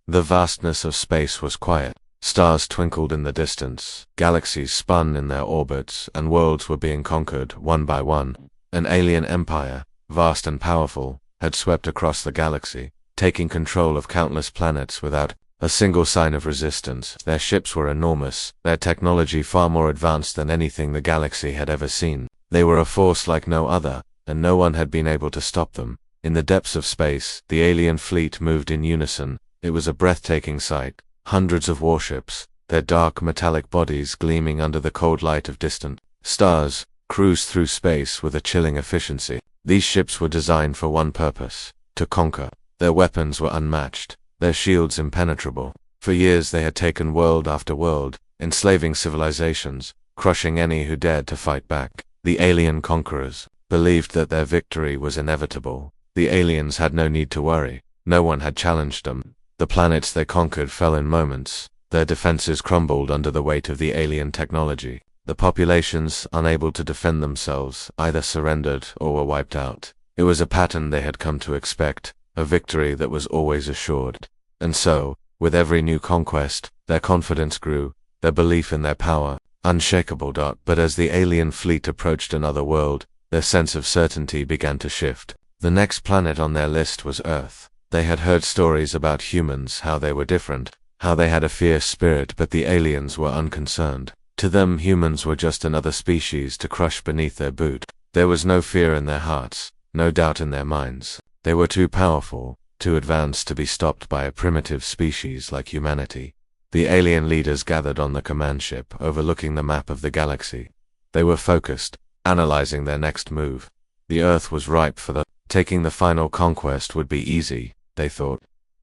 The vastness of space was quiet. Stars twinkled in the distance, galaxies spun in their orbits, and worlds were being conquered one by one. An alien empire, vast and powerful, had swept across the galaxy, taking control of countless planets without a single sign of resistance. Their ships were enormous, their technology far more advanced than anything the galaxy had ever seen. They were a force like no other, and no one had been able to stop them. In the depths of space, the alien fleet moved in unison. It was a breathtaking sight. Hundreds of warships, their dark metallic bodies gleaming under the cold light of distant stars, cruised through space with a chilling efficiency. These ships were designed for one purpose: to conquer. Their weapons were unmatched, their shields impenetrable. For years they had taken world after world, enslaving civilizations, crushing any who dared to fight back. The alien conquerors believed that their victory was inevitable. The aliens had no need to worry. No one had challenged them. The planets they conquered fell in moments. Their defenses crumbled under the weight of the alien technology. The populations, unable to defend themselves, either surrendered or were wiped out. It was a pattern they had come to expect, a victory that was always assured. And so, with every new conquest, their confidence grew, their belief in their power, unshakable. But as the alien fleet approached another world, their sense of certainty began to shift. The next planet on their list was Earth. They had heard stories about humans, how they were different, how they had a fierce spirit, but the aliens were unconcerned. To them, humans were just another species to crush beneath their boot. There was no fear in their hearts, no doubt in their minds. They were too powerful, too advanced to be stopped by a primitive species like humanity. The alien leaders gathered on the command ship, overlooking the map of the galaxy. They were focused, analyzing their next move. The Earth was ripe for the taking the final conquest would be easy, they thought.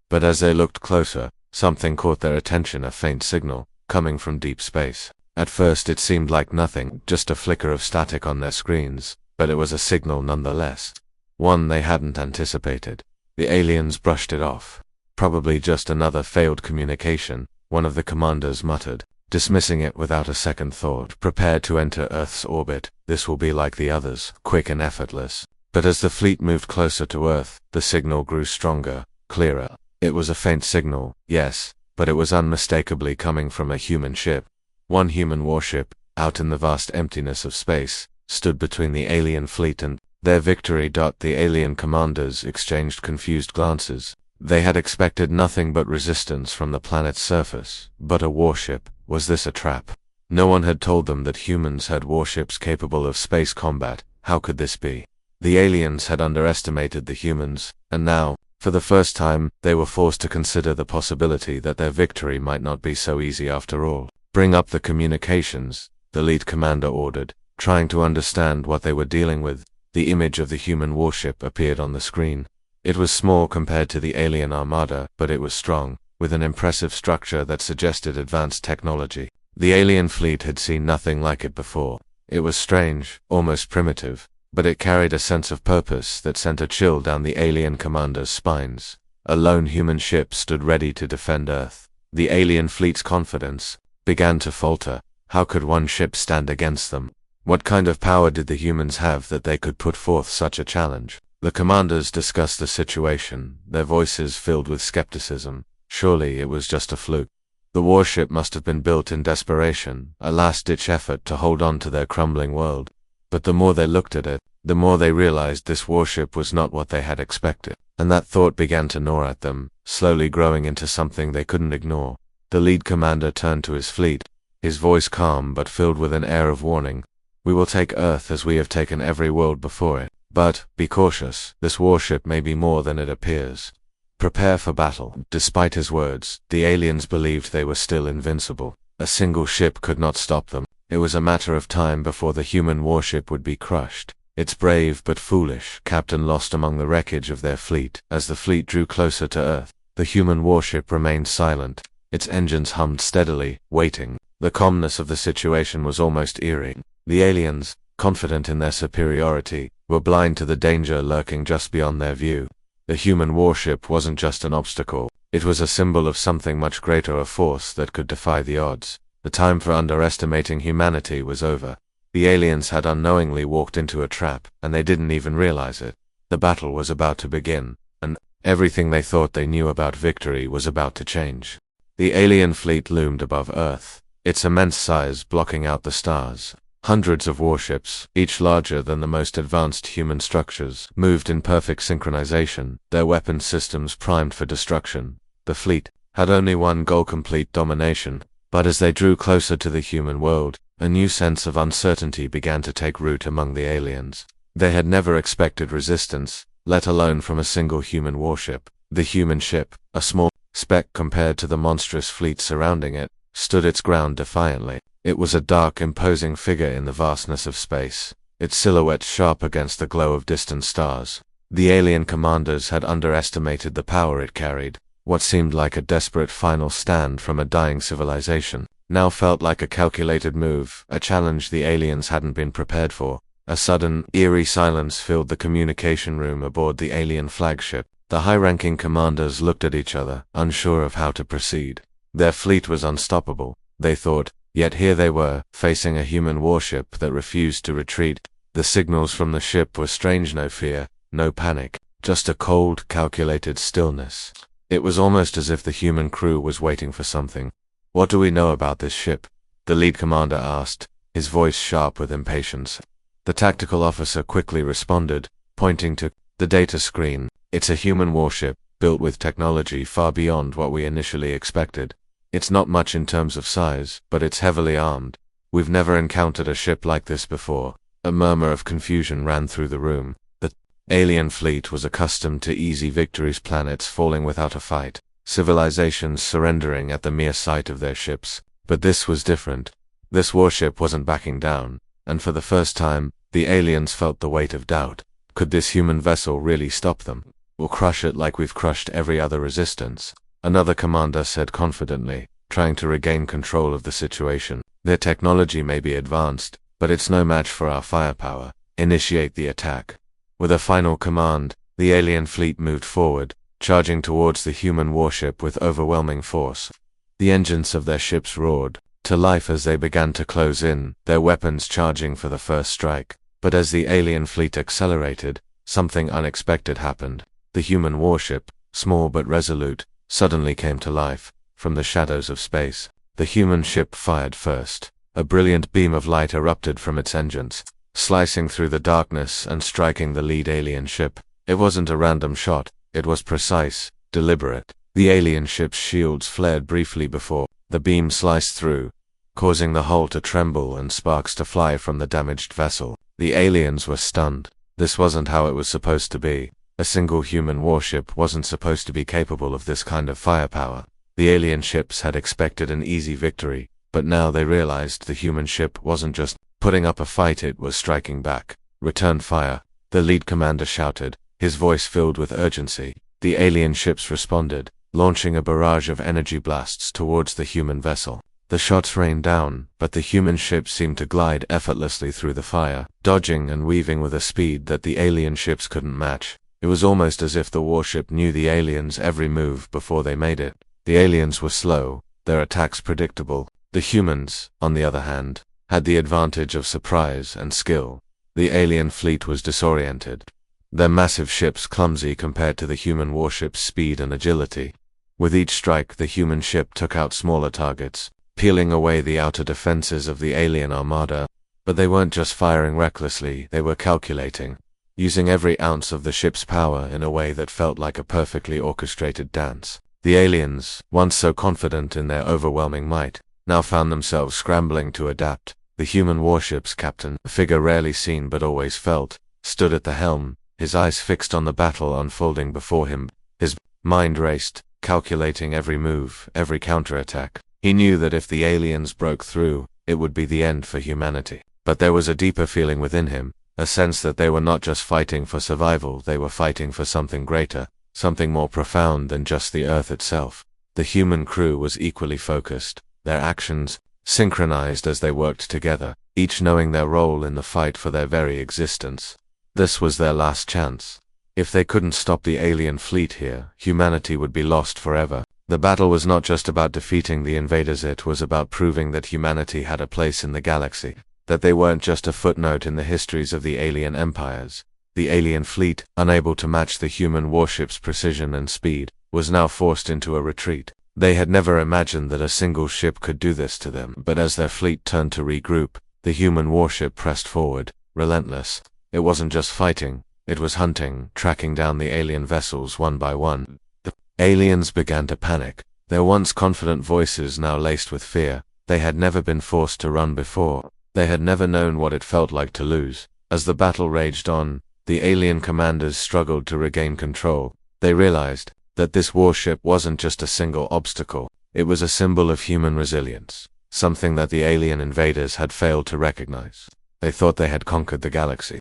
But as they looked closer, something caught their attention, a faint signal, coming from deep space. At first it seemed like nothing, just a flicker of static on their screens, but it was a signal nonetheless. One they hadn't anticipated. The aliens brushed it off. Probably just another failed communication, one of the commanders muttered, dismissing it without a second thought. Prepare to enter Earth's orbit. This will be like the others, quick and effortless. But as the fleet moved closer to Earth, the signal grew stronger, clearer. It was a faint signal, yes, but it was unmistakably coming from a human ship. One human warship, out in the vast emptiness of space, stood between the alien fleet and their victory. The alien commanders exchanged confused glances. They had expected nothing but resistance from the planet's surface. But a warship, was this a trap? No one had told them that humans had warships capable of space combat. How could this be? The aliens had underestimated the humans, and now, for the first time, they were forced to consider the possibility that their victory might not be so easy after all. Bring up the communications, the lead commander ordered, trying to understand what they were dealing with. The image of the human warship appeared on the screen. It was small compared to the alien armada, but it was strong, with an impressive structure that suggested advanced technology. The alien fleet had seen nothing like it before. It was strange, almost primitive, but it carried a sense of purpose that sent a chill down the alien commanders' spines. A lone human ship stood ready to defend Earth. The alien fleet's confidence began to falter. How could one ship stand against them? What kind of power did the humans have that they could put forth such a challenge? The commanders discussed the situation, their voices filled with skepticism. Surely it was just a fluke. The warship must have been built in desperation, a last-ditch effort to hold on to their crumbling world. But the more they looked at it, the more they realized this warship was not what they had expected. And that thought began to gnaw at them, slowly growing into something they couldn't ignore. The lead commander turned to his fleet, his voice calm but filled with an air of warning. We will take Earth as we have taken every world before it. But, be cautious, this warship may be more than it appears. Prepare for battle. Despite his words, the aliens believed they were still invincible. A single ship could not stop them. It was a matter of time before the human warship would be crushed. Its brave but foolish captain lost among the wreckage of their fleet. As the fleet drew closer to Earth, the human warship remained silent. Its engines hummed steadily, waiting. The calmness of the situation was almost eerie. The aliens, confident in their superiority, were blind to the danger lurking just beyond their view. The human warship wasn't just an obstacle. It was a symbol of something much greater, a force that could defy the odds. The time for underestimating humanity was over. The aliens had unknowingly walked into a trap, and they didn't even realize it. The battle was about to begin, and Everything they thought they knew about victory was about to change. The alien fleet loomed above Earth, its immense size blocking out the stars. Hundreds of warships, each larger than the most advanced human structures, moved in perfect synchronization, their weapon systems primed for destruction. The fleet had only one goal: complete domination. But as they drew closer to the human world, a new sense of uncertainty began to take root among the aliens. They had never expected resistance, let alone from a single human warship. The human ship, a small speck compared to the monstrous fleet surrounding it, stood its ground defiantly. It was a dark, imposing figure in the vastness of space, its silhouette sharp against the glow of distant stars. The alien commanders had underestimated the power it carried. What seemed like a desperate final stand from a dying civilization now felt like a calculated move, a challenge the aliens hadn't been prepared for. A sudden, eerie silence filled the communication room aboard the alien flagship. The high-ranking commanders looked at each other, unsure of how to proceed. Their fleet was unstoppable, they thought, yet here they were, facing a human warship that refused to retreat. The signals from the ship were strange: no fear, no panic, just a cold, calculated stillness. It was almost as if the human crew was waiting for something. "What do we know about this ship?" the lead commander asked, his voice sharp with impatience. The tactical officer quickly responded, pointing to the data screen. "It's a human warship, built with technology far beyond what we initially expected. It's not much in terms of size, but it's heavily armed. We've never encountered a ship like this before." A murmur of confusion ran through the room. The alien fleet was accustomed to easy victories, planets falling without a fight, civilizations surrendering at the mere sight of their ships. But this was different. This warship wasn't backing down, and for the first time, the aliens felt the weight of doubt. Could this human vessel really stop them? "We'll crush it like we've crushed every other resistance," another commander said confidently, trying to regain control of the situation. "Their technology may be advanced, but it's no match for our firepower. Initiate the attack." With a final command, the alien fleet moved forward, charging towards the human warship with overwhelming force. The engines of their ships roared to life as they began to close in, their weapons charging for the first strike. But as the alien fleet accelerated, something unexpected happened. The human warship, small but resolute, suddenly came to life. From the shadows of space, the human ship fired first. A brilliant beam of light erupted from its engines, slicing through the darkness and striking the lead alien ship. It wasn't a random shot, it was precise, deliberate. The alien ship's shields flared briefly before the beam sliced through, causing the hull to tremble and sparks to fly from the damaged vessel. The aliens were stunned. This wasn't how it was supposed to be. A single human warship wasn't supposed to be capable of this kind of firepower. The alien ships had expected an easy victory, but now they realized the human ship wasn't just putting up a fight, it was striking back. "Return fire," the lead commander shouted, his voice filled with urgency. The alien ships responded, launching a barrage of energy blasts towards the human vessel. The shots rained down, but the human ship seemed to glide effortlessly through the fire, dodging and weaving with a speed that the alien ships couldn't match. It was almost as if the warship knew the aliens' every move before they made it. The aliens were slow, their attacks predictable. The humans, on the other hand, had the advantage of surprise and skill. The alien fleet was disoriented, their massive ships clumsy compared to the human warship's speed and agility. With each strike, the human ship took out smaller targets, peeling away the outer defenses of the alien armada. But they weren't just firing recklessly, they were calculating, using every ounce of the ship's power in a way that felt like a perfectly orchestrated dance. The aliens, once so confident in their overwhelming might, now found themselves scrambling to adapt. The human warship's captain, a figure rarely seen but always felt, stood at the helm, his eyes fixed on the battle unfolding before him. His mind raced, calculating every move, every counterattack. He knew that if the aliens broke through, it would be the end for humanity. But there was a deeper feeling within him, a sense that they were not just fighting for survival, they were fighting for something greater, something more profound than just the Earth itself. The human crew was equally focused, their actions synchronized as they worked together, each knowing their role in the fight for their very existence. This was their last chance. If they couldn't stop the alien fleet here, humanity would be lost forever. The battle was not just about defeating the invaders, it was about proving that humanity had a place in the galaxy, that they weren't just a footnote in the histories of the alien empires. The alien fleet, unable to match the human warship's precision and speed, was now forced into a retreat. They had never imagined that a single ship could do this to them, but as their fleet turned to regroup, the human warship pressed forward, relentless. It wasn't just fighting, it was hunting, tracking down the alien vessels one by one. The aliens began to panic, their once confident voices now laced with fear. They had never been forced to run before. They had never known what it felt like to lose. As the battle raged on, the alien commanders struggled to regain control. They realized that this warship wasn't just a single obstacle, it was a symbol of human resilience, something that the alien invaders had failed to recognize. They thought they had conquered the galaxy.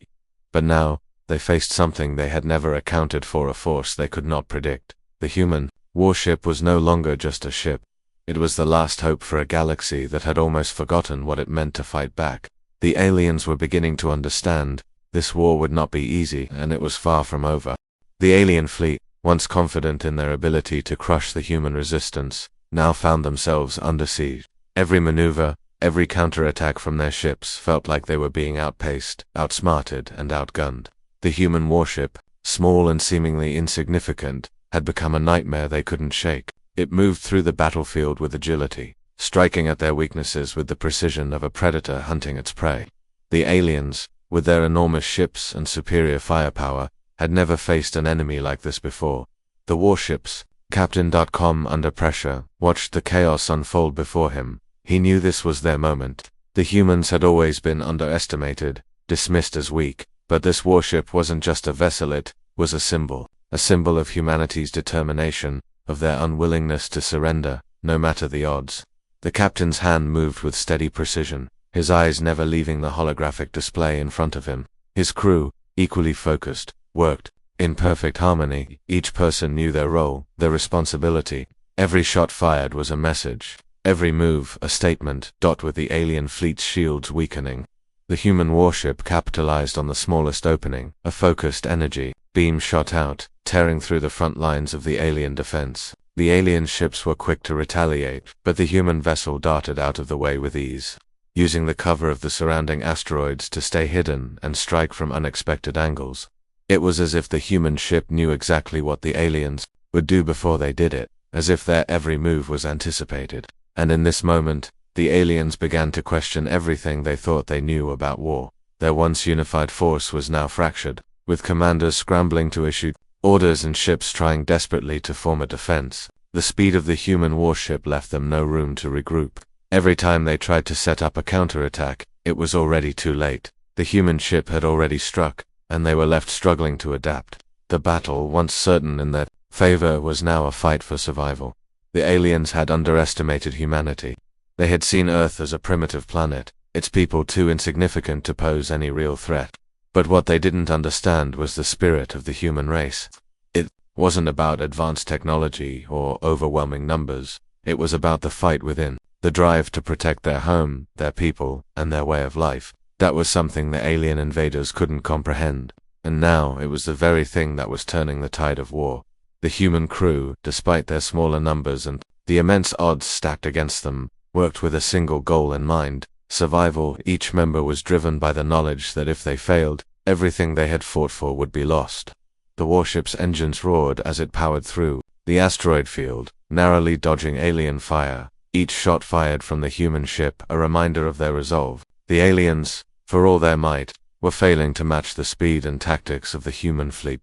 But now, they faced something they had never accounted for, a force they could not predict. The human warship was no longer just a ship. It was the last hope for a galaxy that had almost forgotten what it meant to fight back. The aliens were beginning to understand. This war would not be easy, and it was far from over. The alien fleet, once confident in their ability to crush the human resistance, now found themselves under siege. Every maneuver, every counterattack from their ships felt like they were being outpaced, outsmarted, and outgunned. The human warship, small and seemingly insignificant, had become a nightmare they couldn't shake. It moved through the battlefield with agility, striking at their weaknesses with the precision of a predator hunting its prey. The aliens, with their enormous ships and superior firepower, had never faced an enemy like this before. The warships, Captain.com under pressure, watched the chaos unfold before him. He knew this was their moment. The humans had always been underestimated, dismissed as weak, but this warship wasn't just a vessel, it was a symbol of humanity's determination, of their unwillingness to surrender, no matter the odds. The captain's hand moved with steady precision, his eyes never leaving the holographic display in front of him. His crew, equally focused, worked in perfect harmony. Each person knew their role, their responsibility. Every shot fired was a message, every move a statement. With the alien fleet's shields weakening, the human warship capitalized on the smallest opening. A focused energy beam shot out, tearing through the front lines of the alien defense. The alien ships were quick to retaliate, but the human vessel darted out of the way with ease, using the cover of the surrounding asteroids to stay hidden and strike from unexpected angles. It was as if the human ship knew exactly what the aliens would do before they did it, as if their every move was anticipated. And in this moment, the aliens began to question everything they thought they knew about war. Their once unified force was now fractured, with commanders scrambling to issue orders and ships trying desperately to form a defense. The speed of the human warship left them no room to regroup. Every time they tried to set up a counterattack, it was already too late. The human ship had already struck, and they were left struggling to adapt. The battle, once certain in their favor, was now a fight for survival. The aliens had underestimated humanity. They had seen Earth as a primitive planet, its people too insignificant to pose any real threat. But what they didn't understand was the spirit of the human race. It wasn't about advanced technology or overwhelming numbers. It was about the fight within, the drive to protect their home, their people, and their way of life. That was something the alien invaders couldn't comprehend. And now it was the very thing that was turning the tide of war. The human crew, despite their smaller numbers and the immense odds stacked against them, worked with a single goal in mind: survival. Each member was driven by the knowledge that if they failed, everything they had fought for would be lost. The warship's engines roared as it powered through the asteroid field, narrowly dodging alien fire. Each shot fired from the human ship a reminder of their resolve. The aliens, for all their might, were failing to match the speed and tactics of the human fleet.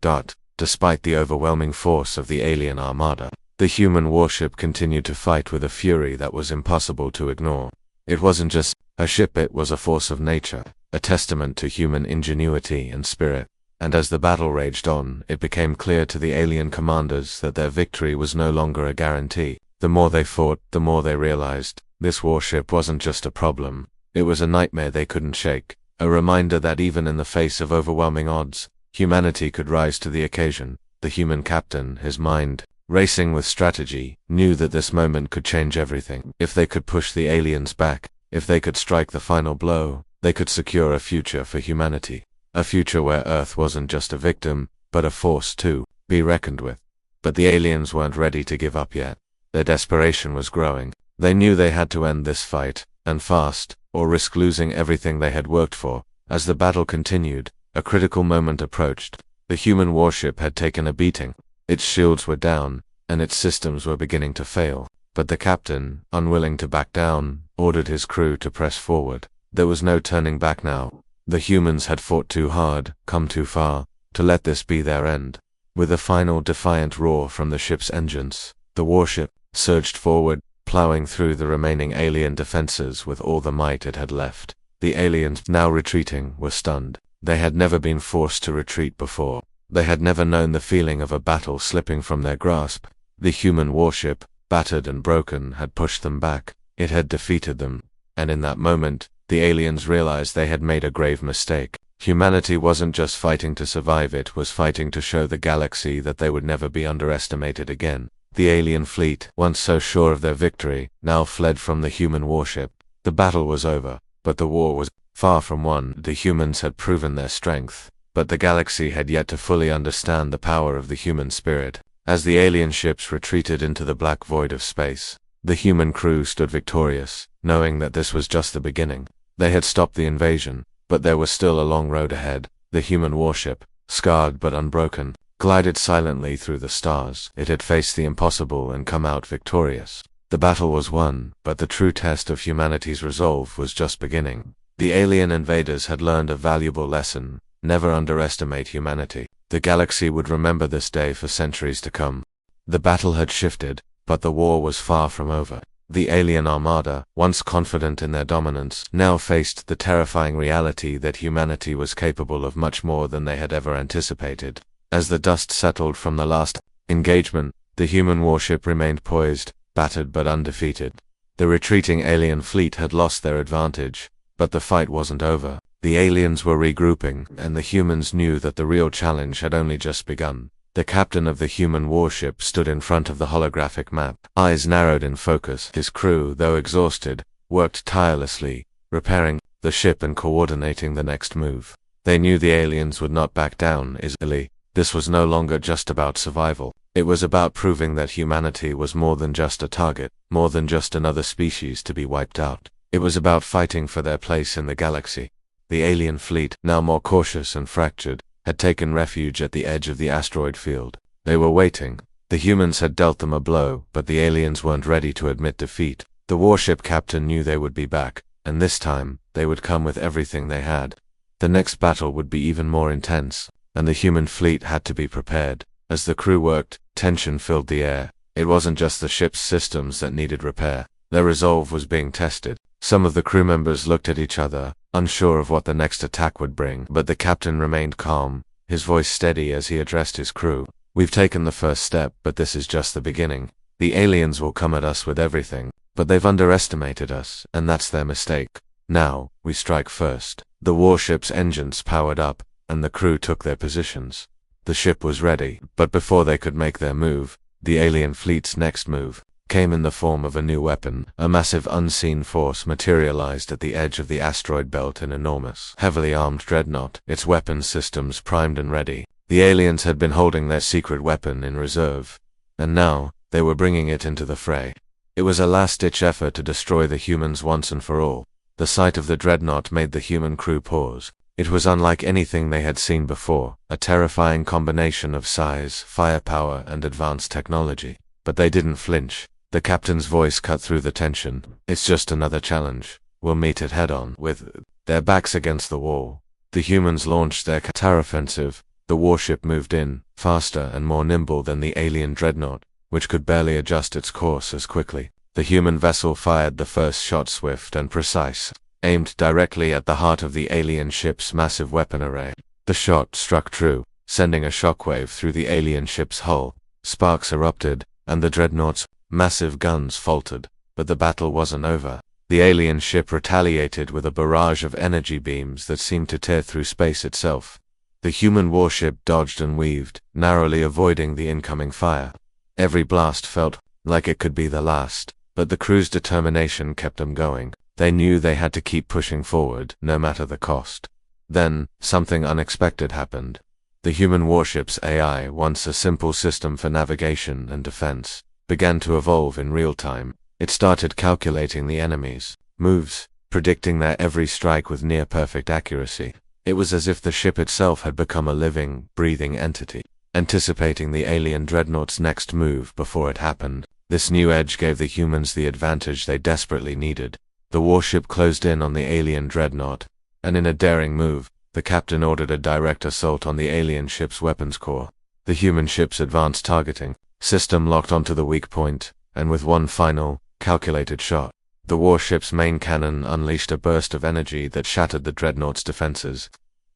Despite the overwhelming force of the alien armada, the human warship continued to fight with a fury that was impossible to ignore. It wasn't just a ship, it was a force of nature, a testament to human ingenuity and spirit. And as the battle raged on, it became clear to the alien commanders that their victory was no longer a guarantee. The more they fought, the more they realized this warship wasn't just a problem, it was a nightmare they couldn't shake, a reminder that even in the face of overwhelming odds, humanity could rise to the occasion. The human captain, his mind racing with strategy, knew that this moment could change everything. If they could push the aliens back, if they could strike the final blow, they could secure a future for humanity. A future where Earth wasn't just a victim, but a force to be reckoned with. But the aliens weren't ready to give up yet. Their desperation was growing. They knew they had to end this fight, and fast, or risk losing everything they had worked for. As the battle continued, A critical moment approached. The human warship had taken a beating. Its shields were down, and its systems were beginning to fail. But the captain, unwilling to back down, ordered his crew to press forward. There was no turning back now. The humans had fought too hard, come too far, to let this be their end. With a final defiant roar from the ship's engines, the warship surged forward, plowing through the remaining alien defenses with all the might it had left. The aliens, now retreating, were stunned. They had never been forced to retreat before. They had never known the feeling of a battle slipping from their grasp. The human warship, battered and broken, had pushed them back. It had defeated them. And in that moment, the aliens realized they had made a grave mistake. Humanity wasn't just fighting to survive, it was fighting to show the galaxy that they would never be underestimated again. The alien fleet, once so sure of their victory, now fled from the human warship. The battle was over, but the war was far from won. The humans had proven their strength, but the galaxy had yet to fully understand the power of the human spirit. As the alien ships retreated into the black void of space, the human crew stood victorious, knowing that this was just the beginning. They had stopped the invasion, but there was still a long road ahead. The human warship, scarred but unbroken, glided silently through the stars. It had faced the impossible and come out victorious. The battle was won, but the true test of humanity's resolve was just beginning. The alien invaders had learned a valuable lesson: never underestimate humanity. The galaxy would remember this day for centuries to come. The battle had shifted, but the war was far from over. The alien armada, once confident in their dominance, now faced the terrifying reality that humanity was capable of much more than they had ever anticipated. As the dust settled from the last engagement, the human warship remained poised, battered but undefeated. The retreating alien fleet had lost their advantage, but the fight wasn't over. The aliens were regrouping, and the humans knew that the real challenge had only just begun. The captain of the human warship stood in front of the holographic map, eyes narrowed in focus. His crew, though exhausted, worked tirelessly, repairing the ship and coordinating the next move. They knew the aliens would not back down easily. This was no longer just about survival. It was about proving that humanity was more than just a target, more than just another species to be wiped out. It was about fighting for their place in the galaxy. The alien fleet, now more cautious and fractured, had taken refuge at the edge of the asteroid field. They were waiting. The humans had dealt them a blow, but the aliens weren't ready to admit defeat. The warship captain knew they would be back, and this time, they would come with everything they had. The next battle would be even more intense, and the human fleet had to be prepared. As the crew worked, tension filled the air. It wasn't just the ship's systems that needed repair. Their resolve was being tested. Some of the crew members looked at each other, unsure of what the next attack would bring, but the captain remained calm, his voice steady as he addressed his crew. "We've taken the first step, but this is just the beginning. The aliens will come at us with everything, but they've underestimated us, and that's their mistake. Now, we strike first." The warship's engines powered up, and the crew took their positions. The ship was ready, but before they could make their move, the alien fleet's next move came in the form of a new weapon. A massive unseen force materialized at the edge of the asteroid belt, an enormous, heavily armed dreadnought, its weapon systems primed and ready. The aliens had been holding their secret weapon in reserve, and now, they were bringing it into the fray. It was a last-ditch effort to destroy the humans once and for all. The sight of the dreadnought made the human crew pause. It was unlike anything they had seen before, a terrifying combination of size, firepower, and advanced technology. But they didn't flinch. The captain's voice cut through the tension. "It's just another challenge. We'll meet it head-on." With their backs against the wall, the humans launched their counteroffensive. The warship moved in, faster and more nimble than the alien dreadnought, which could barely adjust its course as quickly. The human vessel fired the first shot, swift and precise, aimed directly at the heart of the alien ship's massive weapon array. The shot struck true, sending a shockwave through the alien ship's hull. Sparks erupted, and the dreadnought's massive guns faltered. But the battle wasn't over. The alien ship retaliated with a barrage of energy beams that seemed to tear through space itself. The human warship dodged and weaved, narrowly avoiding the incoming fire. Every blast felt like it could be the last, but the crew's determination kept them going. They knew they had to keep pushing forward, no matter the cost. Then, something unexpected happened. The human warship's AI, once a simple system for navigation and defense, began to evolve in real time. It started calculating the enemy's moves, predicting their every strike with near-perfect accuracy. It was as if the ship itself had become a living, breathing entity, anticipating the alien dreadnought's next move before it happened. This new edge gave the humans the advantage they desperately needed. The warship closed in on the alien dreadnought, and in a daring move, the captain ordered a direct assault on the alien ship's weapons core. The human ship's advanced targeting system locked onto the weak point, and with one final, calculated shot, the warship's main cannon unleashed a burst of energy that shattered the dreadnought's defenses.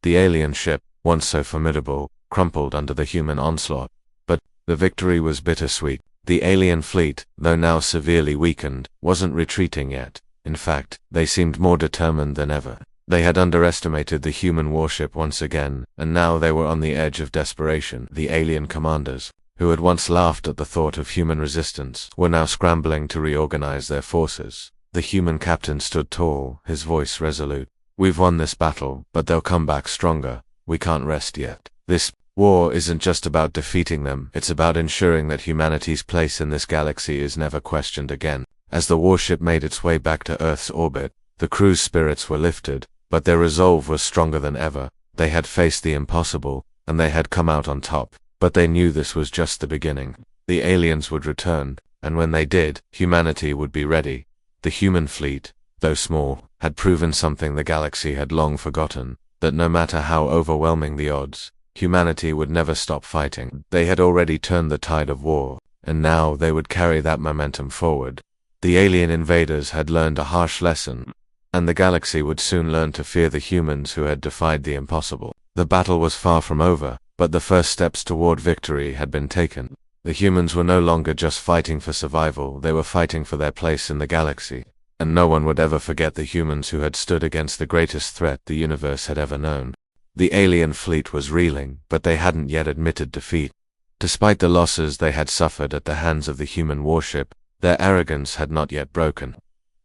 The alien ship, once so formidable, crumpled under the human onslaught. But the victory was bittersweet. The alien fleet, though now severely weakened, wasn't retreating yet. In fact, they seemed more determined than ever. They had underestimated the human warship once again, and now they were on the edge of desperation. The alien commanders, who had once laughed at the thought of human resistance, were now scrambling to reorganize their forces. The human captain stood tall, his voice resolute. "We've won this battle, but they'll come back stronger. We can't rest yet. This war isn't just about defeating them, it's about ensuring that humanity's place in this galaxy is never questioned again." As the warship made its way back to Earth's orbit, the crew's spirits were lifted, but their resolve was stronger than ever. They had faced the impossible, and they had come out on top. But they knew this was just the beginning. The aliens would return, and when they did, humanity would be ready. The human fleet, though small, had proven something the galaxy had long forgotten, that no matter how overwhelming the odds, humanity would never stop fighting. They had already turned the tide of war, and now they would carry that momentum forward. The alien invaders had learned a harsh lesson, and the galaxy would soon learn to fear the humans who had defied the impossible. The battle was far from over, but the first steps toward victory had been taken. The humans were no longer just fighting for survival, they were fighting for their place in the galaxy. And no one would ever forget the humans who had stood against the greatest threat the universe had ever known. The alien fleet was reeling, but they hadn't yet admitted defeat. Despite the losses they had suffered at the hands of the human warship, their arrogance had not yet broken.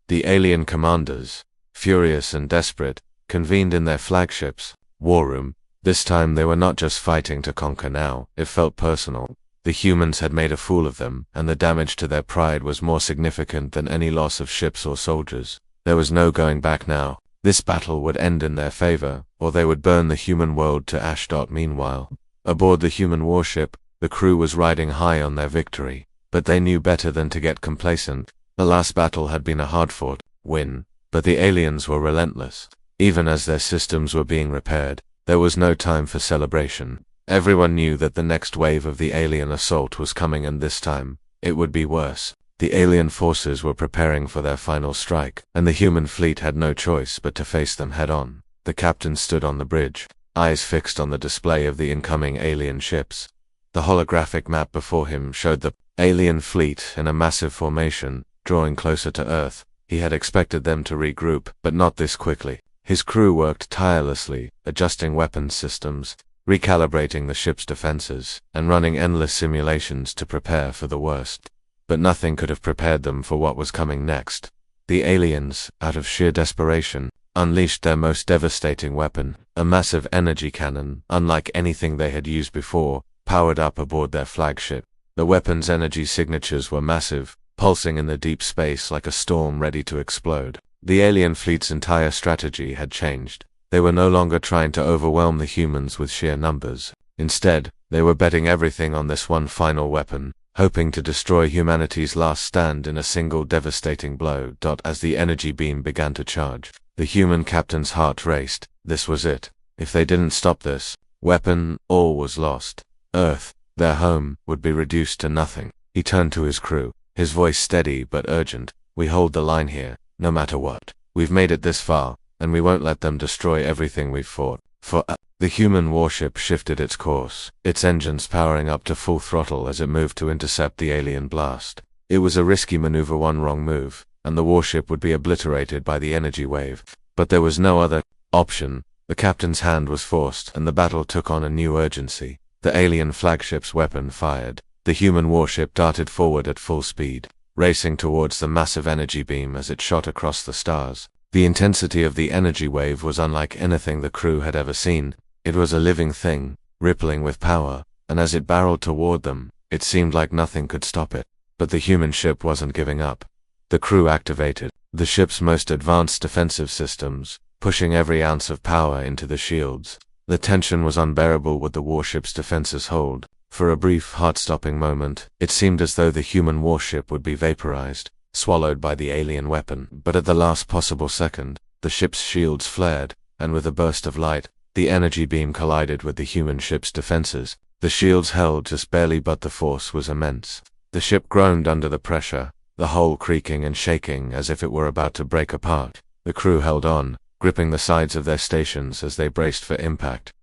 The alien commanders, furious and desperate, convened in their flagship's war room. This time they were not just fighting to conquer now, it felt personal. The humans had made a fool of them, and the damage to their pride was more significant than any loss of ships or soldiers. There was no going back now. This battle would end in their favor, or they would burn the human world to ash. Meanwhile, aboard the human warship, the crew was riding high on their victory, but they knew better than to get complacent. The last battle had been a hard-fought win, but the aliens were relentless. Even as their systems were being repaired, there was no time for celebration. Everyone knew that the next wave of the alien assault was coming, and this time, it would be worse. The alien forces were preparing for their final strike, and the human fleet had no choice but to face them head-on. The captain stood on the bridge, eyes fixed on the display of the incoming alien ships. The holographic map before him showed the alien fleet in a massive formation, drawing closer to Earth. He had expected them to regroup, but not this quickly. His crew worked tirelessly, adjusting weapons systems, recalibrating the ship's defenses, and running endless simulations to prepare for the worst. But nothing could have prepared them for what was coming next. The aliens, out of sheer desperation, unleashed their most devastating weapon, a massive energy cannon, unlike anything they had used before, powered up aboard their flagship. The weapon's energy signatures were massive, pulsing in the deep space like a storm ready to explode. The alien fleet's entire strategy had changed. They were no longer trying to overwhelm the humans with sheer numbers. Instead, they were betting everything on this one final weapon, hoping to destroy humanity's last stand in a single devastating blow. As the energy beam began to charge, the human captain's heart raced. This was it. If they didn't stop this weapon, all was lost. Earth, their home, would be reduced to nothing. He turned to his crew, his voice steady but urgent. "We hold the line here, no matter what. We've made it this far, and we won't let them destroy everything we've fought for." The human warship shifted its course, its engines powering up to full throttle as it moved to intercept the alien blast. It was a risky maneuver. One wrong move, and the warship would be obliterated by the energy wave. But there was no other option. The captain's hand was forced, and the battle took on a new urgency. The alien flagship's weapon fired. The human warship darted forward at full speed, racing towards the massive energy beam as it shot across the stars. The intensity of the energy wave was unlike anything the crew had ever seen. It was a living thing, rippling with power, and as it barreled toward them, it seemed like nothing could stop it. But the human ship wasn't giving up. The crew activated the ship's most advanced defensive systems, pushing every ounce of power into the shields. The tension was unbearable with the warship's defenses hold. For a brief, heart-stopping moment, it seemed as though the human warship would be vaporized, swallowed by the alien weapon. But at the last possible second, the ship's shields flared, and with a burst of light, the energy beam collided with the human ship's defenses. The shields held just barely, but the force was immense. The ship groaned under the pressure, the hull creaking and shaking as if it were about to break apart. The crew held on, gripping the sides of their stations as they braced for impact.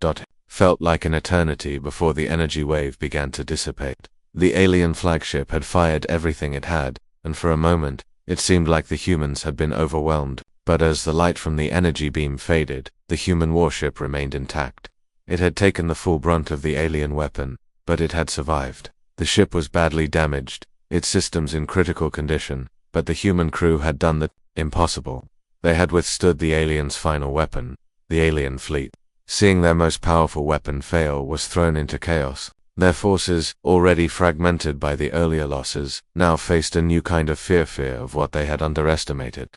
Felt like an eternity before the energy wave began to dissipate. The alien flagship had fired everything it had, and for a moment, it seemed like the humans had been overwhelmed. But as the light from the energy beam faded, the human warship remained intact. It had taken the full brunt of the alien weapon, but it had survived. The ship was badly damaged, its systems in critical condition, but the human crew had done the impossible. They had withstood the aliens' final weapon, the alien fleet. Seeing their most powerful weapon fail was thrown into chaos. Their forces, already fragmented by the earlier losses, now faced a new kind of fear of what they had underestimated.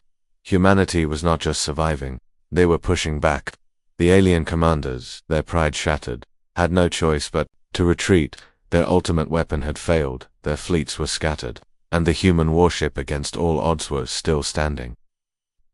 Humanity was not just surviving, they were pushing back. The alien commanders, their pride shattered, had no choice but to retreat. Their ultimate weapon had failed, their fleets were scattered, and the human warship against all odds was still standing.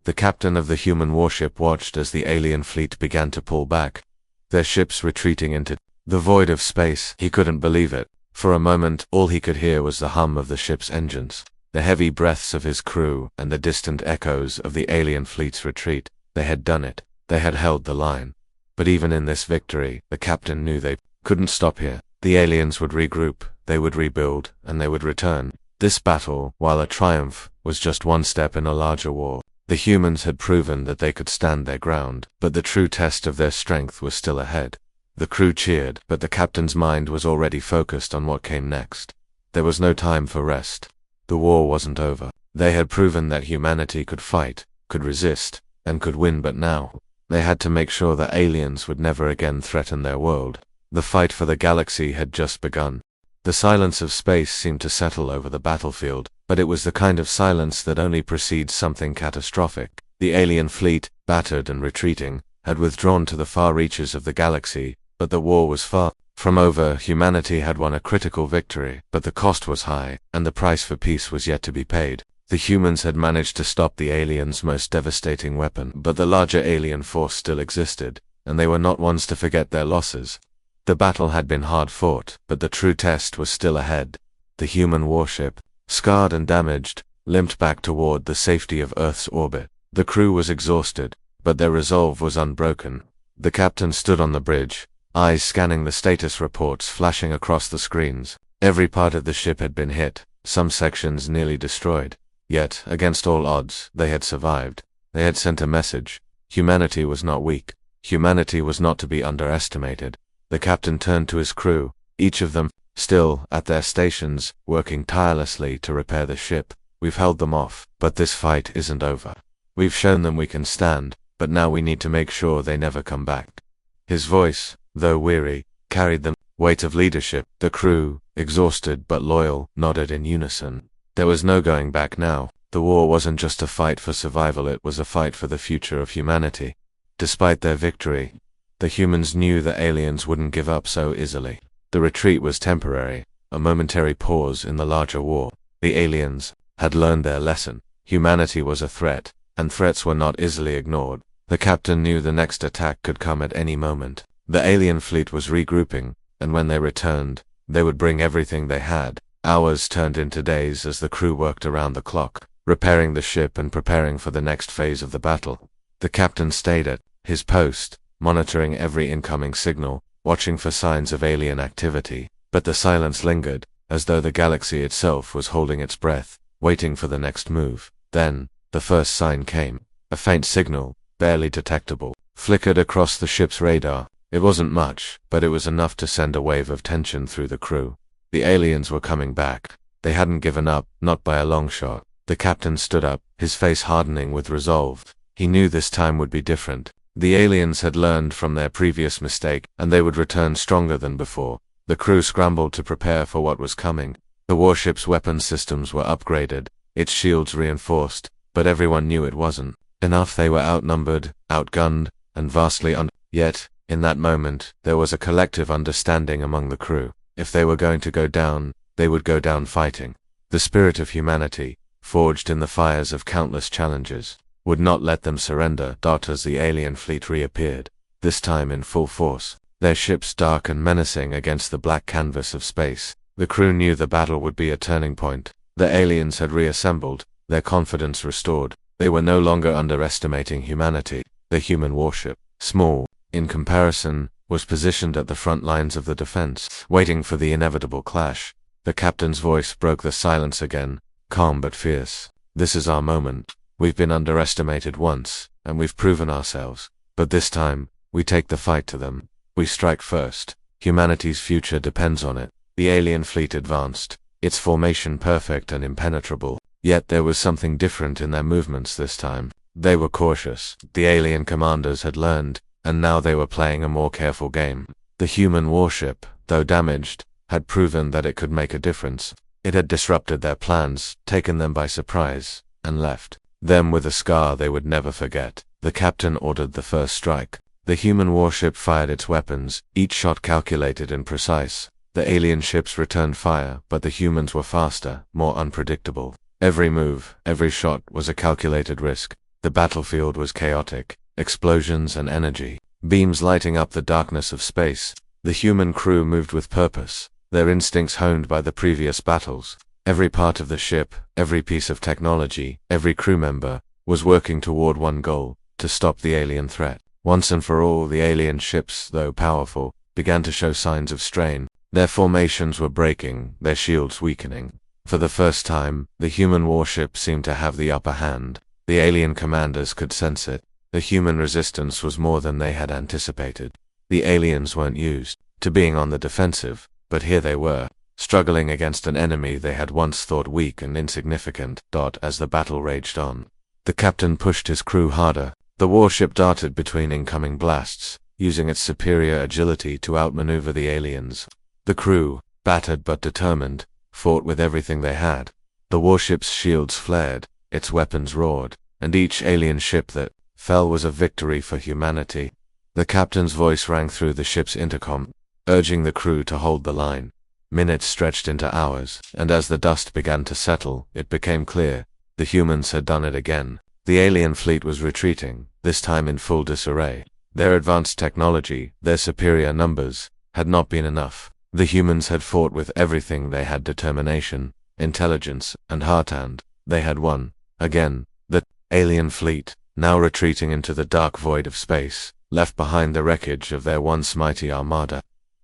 The captain of the human warship watched as the alien fleet began to pull back, their ships retreating into the void of space. He couldn't believe it. For a moment, all he could hear was the hum of the ship's engines, the heavy breaths of his crew, and the distant echoes of the alien fleet's retreat. They had done it. They had held the line. But even in this victory, the captain knew they couldn't stop here. The aliens would regroup, they would rebuild, and they would return. This battle, while a triumph, was just one step in a larger war. The humans had proven that they could stand their ground, but the true test of their strength was still ahead. The crew cheered, but the captain's mind was already focused on what came next. There was no time for rest. The war wasn't over. They had proven that humanity could fight, could resist, and could win, but now, they had to make sure that aliens would never again threaten their world. The fight for the galaxy had just begun. The silence of space seemed to settle over the battlefield, but it was the kind of silence that only precedes something catastrophic. The alien fleet, battered and retreating, had withdrawn to the far reaches of the galaxy, but the war was far from over. Humanity had won a critical victory, but the cost was high, and the price for peace was yet to be paid. The humans had managed to stop the aliens' most devastating weapon, but the larger alien force still existed, and they were not ones to forget their losses. The battle had been hard fought, but the true test was still ahead. The human warship, scarred and damaged, limped back toward the safety of Earth's orbit. The crew was exhausted, but their resolve was unbroken. The captain stood on the bridge, eyes scanning the status reports flashing across the screens. Every part of the ship had been hit, some sections nearly destroyed. Yet, against all odds, they had survived. They had sent a message. Humanity was not weak. Humanity was not to be underestimated. The captain turned to his crew, each of them, still at their stations, working tirelessly to repair the ship. We've held them off, but this fight isn't over. We've shown them we can stand, but now we need to make sure they never come back. His voice, though weary, carried the weight of leadership. The crew, exhausted but loyal, nodded in unison. There was no going back now. The war wasn't just a fight for survival, it was a fight for the future of humanity. Despite their victory, the humans knew the aliens wouldn't give up so easily. The retreat was temporary, a momentary pause in the larger war. The aliens had learned their lesson. Humanity was a threat, and threats were not easily ignored. The captain knew the next attack could come at any moment. The alien fleet was regrouping, and when they returned, they would bring everything they had. Hours turned into days as the crew worked around the clock, repairing the ship and preparing for the next phase of the battle. The captain stayed at his post, monitoring every incoming signal, watching for signs of alien activity. But the silence lingered, as though the galaxy itself was holding its breath, waiting for the next move. Then, the first sign came. A faint signal, barely detectable, flickered across the ship's radar. It wasn't much, but it was enough to send a wave of tension through the crew. The aliens were coming back. They hadn't given up, not by a long shot. The captain stood up, his face hardening with resolve. He knew this time would be different. The aliens had learned from their previous mistake, and they would return stronger than before. The crew scrambled to prepare for what was coming. The warship's weapon systems were upgraded, its shields reinforced, but everyone knew it wasn't Enough they were outnumbered, outgunned, and vastly Yet, in that moment, there was a collective understanding among the crew. If they were going to go down, they would go down fighting. The spirit of humanity, forged in the fires of countless challenges, would not let them surrender. As the alien fleet reappeared, this time in full force, their ships dark and menacing against the black canvas of space, the crew knew the battle would be a turning point. The aliens had reassembled, their confidence restored. They were no longer underestimating humanity. The human warship, small, in comparison, was positioned at the front lines of the defense, waiting for the inevitable clash. The captain's voice broke the silence again, calm but fierce. This is our moment. We've been underestimated once, and we've proven ourselves. But this time, we take the fight to them. We strike first. Humanity's future depends on it. The alien fleet advanced, its formation perfect and impenetrable. Yet there was something different in their movements this time. They were cautious. The alien commanders had learned, and now they were playing a more careful game. The human warship, though damaged, had proven that it could make a difference. It had disrupted their plans, taken them by surprise, and left them with a scar they would never forget. The captain ordered the first strike. The human warship fired its weapons, each shot calculated and precise. The alien ships returned fire, but the humans were faster, more unpredictable. Every move, every shot was a calculated risk. The battlefield was chaotic, explosions and energy, beams lighting up the darkness of space. The human crew moved with purpose, their instincts honed by the previous battles. Every part of the ship, every piece of technology, every crew member, was working toward one goal, to stop the alien threat. Once and for all, the alien ships, though powerful, began to show signs of strain. Their formations were breaking, their shields weakening. For the first time, the human warship seemed to have the upper hand. The alien commanders could sense it. The human resistance was more than they had anticipated. The aliens weren't used to being on the defensive, but here they were, struggling against an enemy they had once thought weak and insignificant. As the battle raged on, the captain pushed his crew harder. The warship darted between incoming blasts, using its superior agility to outmaneuver the aliens. The crew, battered but determined, fought with everything they had. The warship's shields flared, its weapons roared, and each alien ship that fell was a victory for humanity. The captain's voice rang through the ship's intercom, urging the crew to hold the line. Minutes stretched into hours, and as the dust began to settle, it became clear. The humans had done it again. The alien fleet was retreating, this time in full disarray. Their advanced technology, their superior numbers, had not been enough. The humans had fought with everything they had: determination, intelligence, and heart, and they had won. Again, the alien fleet, now retreating into the dark void of space, left behind the wreckage of their once mighty armada.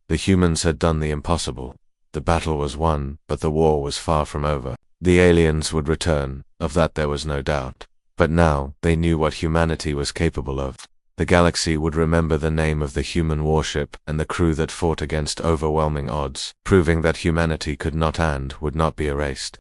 The humans had done the impossible. The battle was won, but the war was far from over. The aliens would return, of that there was no doubt. But now, they knew what humanity was capable of. The galaxy would remember the name of the human warship and the crew that fought against overwhelming odds, proving that humanity could not and would not be erased.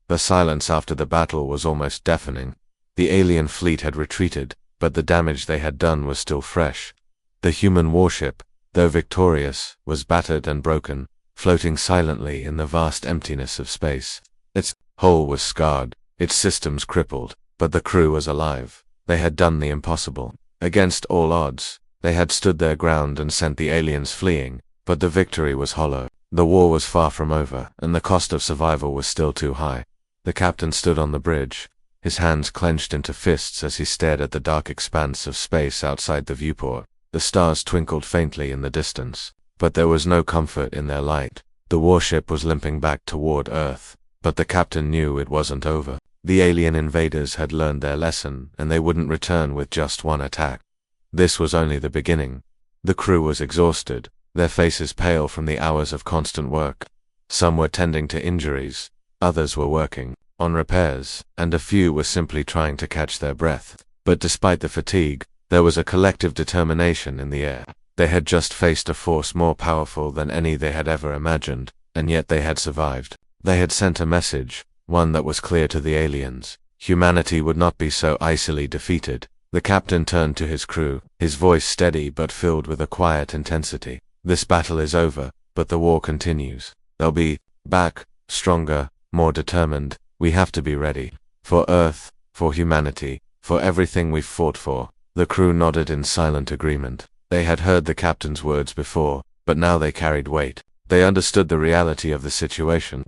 The silence after the battle was almost deafening. The alien fleet had retreated, but the damage they had done was still fresh. The human warship, though victorious, was battered and broken, floating silently in the vast emptiness of space. Its hull was scarred, its systems crippled, but the crew was alive. They had done the impossible. Against all odds, they had stood their ground and sent the aliens fleeing, but the victory was hollow. The war was far from over, and the cost of survival was still too high. The captain stood on the bridge, his hands clenched into fists as he stared at the dark expanse of space outside the viewport. The stars twinkled faintly in the distance, but there was no comfort in their light. The warship was limping back toward Earth, but the captain knew it wasn't over. The alien invaders had learned their lesson, and they wouldn't return with just one attack. This was only the beginning. The crew was exhausted, their faces pale from the hours of constant work. Some were tending to injuries, others were working on repairs, and a few were simply trying to catch their breath. But despite the fatigue, there was a collective determination in the air. They had just faced a force more powerful than any they had ever imagined, and yet they had survived. They had sent a message, one that was clear to the aliens. Humanity would not be so easily defeated. The captain turned to his crew, his voice steady but filled with a quiet intensity. This battle is over, but the war continues. They'll be back, stronger, more determined. We have to be ready. For Earth, for humanity, For everything we've fought for. The crew nodded in silent agreement. They had heard the captain's words before, but now they carried weight. They understood the reality of the situation.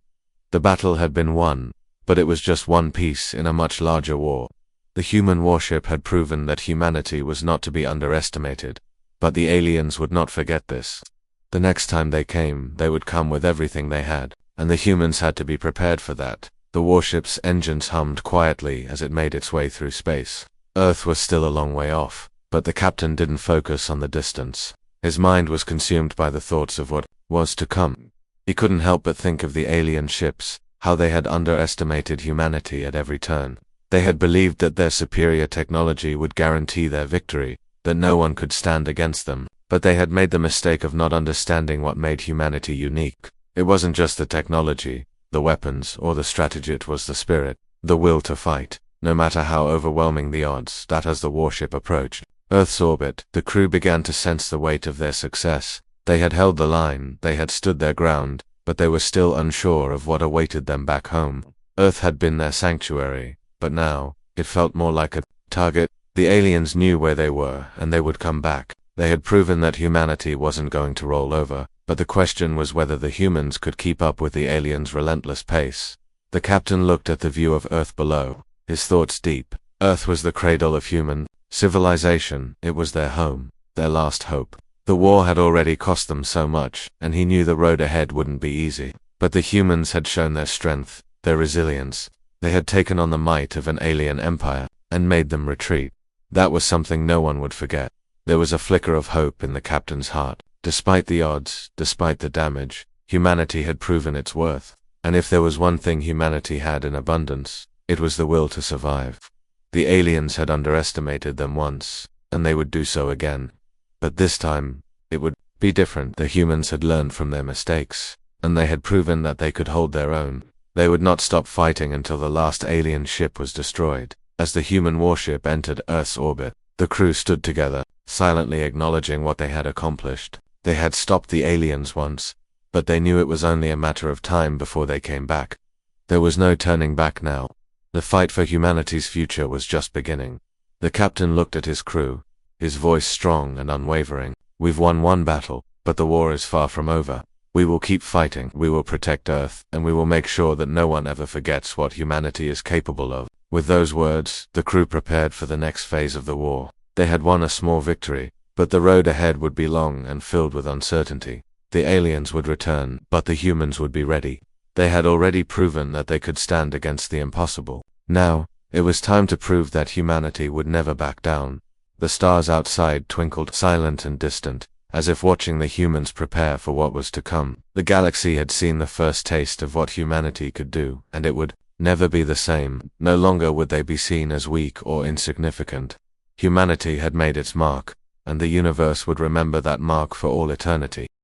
The battle had been won, but it was just one piece in a much larger war. The human warship had proven that humanity was not to be underestimated, but the aliens would not forget this. The next time they came, they would come with everything they had, and the humans had to be prepared for that. The warship's engines hummed quietly as it made its way through space. Earth was still a long way off, but the captain didn't focus on the distance. His mind was consumed by the thoughts of what was to come. He couldn't help but think of the alien ships, how they had underestimated humanity at every turn. They had believed that their superior technology would guarantee their victory, that no one could stand against them, but they had made the mistake of not understanding what made humanity unique. It wasn't just the technology, the weapons, or the strategy, it was the spirit, the will to fight, no matter how overwhelming the odds. That as the warship approached Earth's orbit, the crew began to sense the weight of their success. They had held the line, they had stood their ground, but they were still unsure of what awaited them back home. Earth had been their sanctuary, but now, it felt more like a target. The aliens knew where they were, and they would come back. They had proven that humanity wasn't going to roll over, but the question was whether the humans could keep up with the aliens' relentless pace. The captain looked at the view of Earth below, his thoughts deep. Earth was the cradle of human civilization. It was their home, their last hope. The war had already cost them so much, and he knew the road ahead wouldn't be easy. But the humans had shown their strength, their resilience. They had taken on the might of an alien empire, and made them retreat. That was something no one would forget. There was a flicker of hope in the captain's heart. Despite the odds, despite the damage, humanity had proven its worth. And if there was one thing humanity had in abundance, it was the will to survive. The aliens had underestimated them once, and they would do so again. But this time, it would be different. The humans had learned from their mistakes, and they had proven that they could hold their own. They would not stop fighting until the last alien ship was destroyed. As the human warship entered Earth's orbit, the crew stood together, silently acknowledging what they had accomplished. They had stopped the aliens once, but they knew it was only a matter of time before they came back. There was no turning back now. The fight for humanity's future was just beginning. The captain looked at his crew, his voice strong and unwavering. We've won one battle, but the war is far from over. We will keep fighting, we will protect Earth, and we will make sure that no one ever forgets what humanity is capable of. With those words, the crew prepared for the next phase of the war. They had won a small victory, but the road ahead would be long and filled with uncertainty. The aliens would return, but the humans would be ready. They had already proven that they could stand against the impossible. Now, it was time to prove that humanity would never back down. The stars outside twinkled, silent and distant, as if watching the humans prepare for what was to come. The galaxy had seen the first taste of what humanity could do, and it would never be the same. No longer would they be seen as weak or insignificant. Humanity had made its mark, and the universe would remember that mark for all eternity.